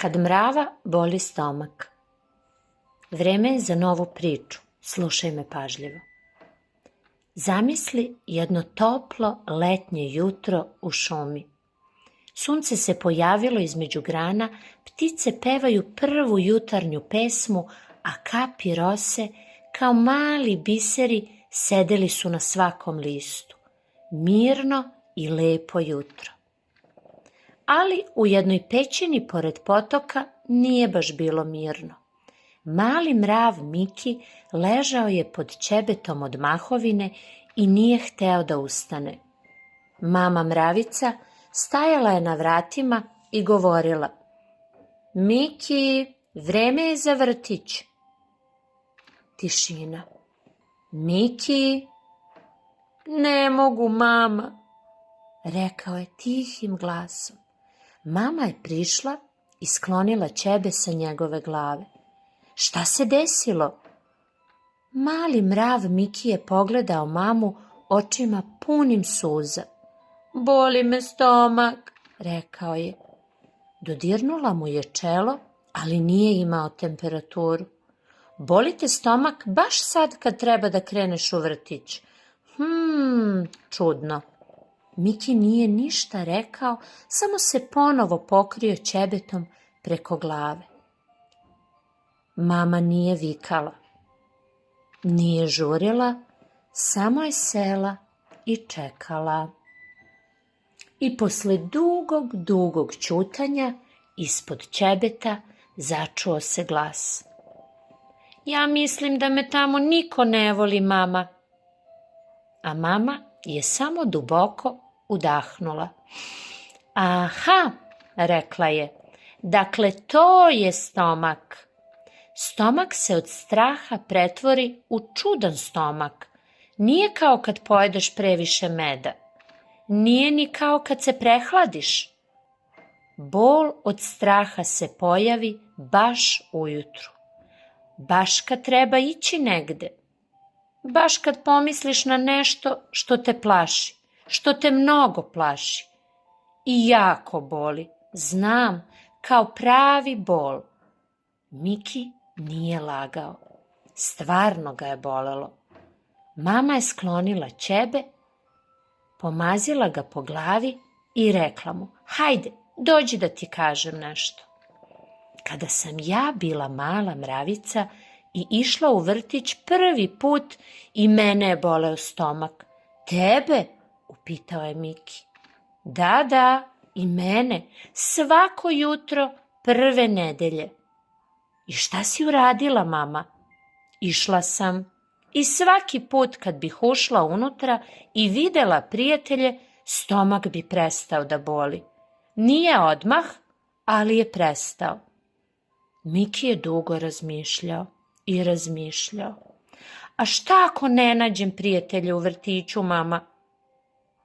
Kad mrava boli stomak. Vreme je za novu priču. Slušaj me pažljivo. Zamisli jedno toplo letnje jutro u šumi. Sunce se pojavilo između grana, ptice pevaju prvu jutarnju pesmu, a kapi rose, kao mali biseri, sedeli su na svakom listu. Mirno i lepo jutro. Ali u jednoj pećini pored potoka nije baš bilo mirno. Mali mrav Miki ležao je pod ćebetom od mahovine i nije hteo da ustane. Mama mravica stajala je na vratima i govorila: Miki, vreme je za vrtić. Tišina. Miki, ne mogu, mama, rekao je tihim glasom. Mama je prišla i sklonila ćebe sa njegove glave. Šta se desilo? Mali mrav Miki je pogledao mamu očima punim suza. Boli me stomak, rekao je. Dodirnula mu je čelo, ali nije imao temperaturu. Boli te stomak baš sad kad treba da kreneš u vrtić. Čudno. Miki nije ništa rekao, samo se ponovo pokrio ćebetom preko glave. Mama nije vikala, nije žurila, samo je sela i čekala. I posle dugog ćutanja ispod ćebeta začuo se glas. Ja mislim da me tamo niko ne voli, mama. A mama je samo duboko udahnula. Aha, rekla je, dakle to je stomak. Stomak se od straha pretvori u čudan stomak. Nije kao kad pojedeš previše meda. Nije ni kao kad se prehladiš. Bol od straha se pojavi baš ujutru. Baš kad treba ići negde. Baš kad pomisliš na nešto što te plaši, što te mnogo plaši. I jako boli, znam, kao pravi bol. Miki nije lagao. Stvarno ga je bolelo. Mama je sklonila ćebe, pomazila ga po glavi i rekla mu: hajde, dođi da ti kažem nešto. Kada sam ja bila mala mravica i išla u vrtić prvi put, i mene je boleo stomak. Tebe? Upitao je Miki. Da, i mene, svako jutro prve nedelje. I šta si uradila, mama? Išla sam i svaki put kad bih ušla unutra i videla prijatelje, stomak bi prestao da boli. Nije odmah, ali je prestao. Miki je dugo razmišljao. A šta ako ne nađem prijatelje u vrtiću, mama?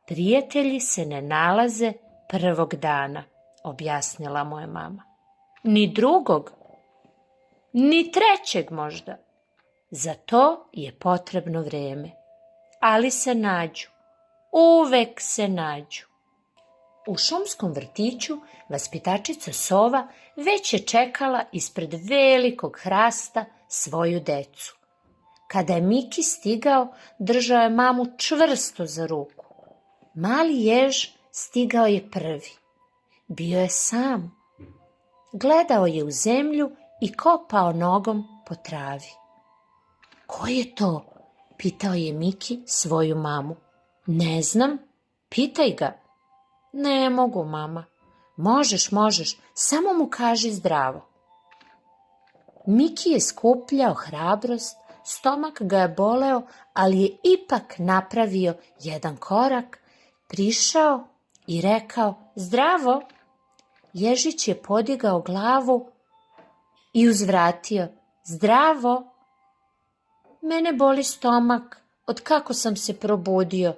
Prijatelji se ne nalaze prvog dana, objasnila mu je mama. Ni drugog, ni trećeg možda. Za to je potrebno vreme. Ali se nađu, uvek se nađu. U šumskom vrtiću vaspitačica sova već je čekala ispred velikog hrasta svoju decu. Kada je Miki stigao, držao je mamu čvrsto za ruku. Mali jež stigao je prvi. Bio je sam. Gledao je u zemlju i kopao nogom po travi. Ko je to? Pitao je Miki svoju mamu. Ne znam, pitaj ga. Ne mogu, mama. Možeš, samo mu kaži zdravo. Miki je skupljao hrabrost, stomak ga je boleo, ali je ipak napravio jedan korak, prišao i rekao: zdravo. Ježić je podigao glavu i uzvratio: zdravo. Mene boli stomak od kako sam se probudio.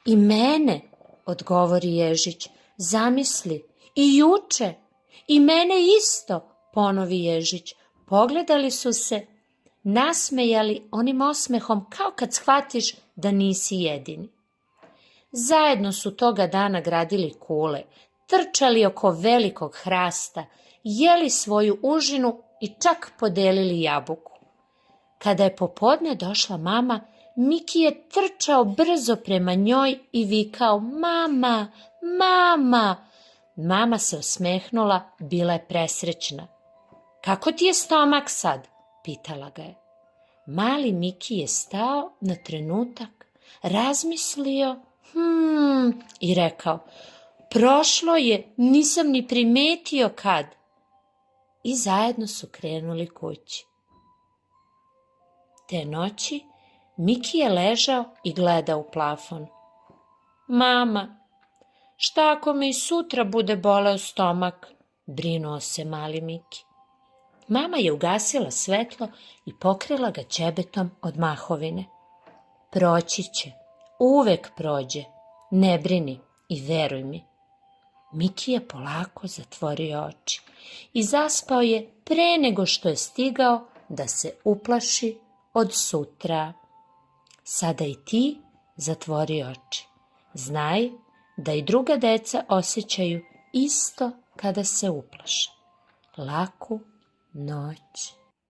I mene, odgovori ježić. Zamisli, i juče, i mene isto, ponovi ježić. Pogledali su se, nasmejali onim osmehom kao kad shvatiš da nisi jedini. Zajedno su toga dana gradili kule, trčali oko velikog hrasta, jeli svoju užinu i čak podelili jabuku. Kada je popodne došla mama, Miki je trčao brzo prema njoj i vikao: "Mama, mama!" Mama se osmehnula, bila je presrećna. "Kako ti je stomak sad?" pitala ga je. Mali Miki je stao na trenutak, razmislio i rekao: "Prošlo je, nisam ni primetio kad." I zajedno su krenuli kući. Te noći Miki je ležao i gledao u plafon. "Mama, šta ako me i sutra bude boleo stomak?" brinuo se mali Miki. Mama je ugasila svetlo i pokrila ga ćebetom od mahovine. "Proći će, uvek prođe, ne brini i veruj mi." Miki je polako zatvorio oči i zaspao je pre nego što je stigao da se uplaši od sutra. Sada i ti zatvori oči. Znaj da i druga deca osjećaju isto kada se uplaše. Laku noć.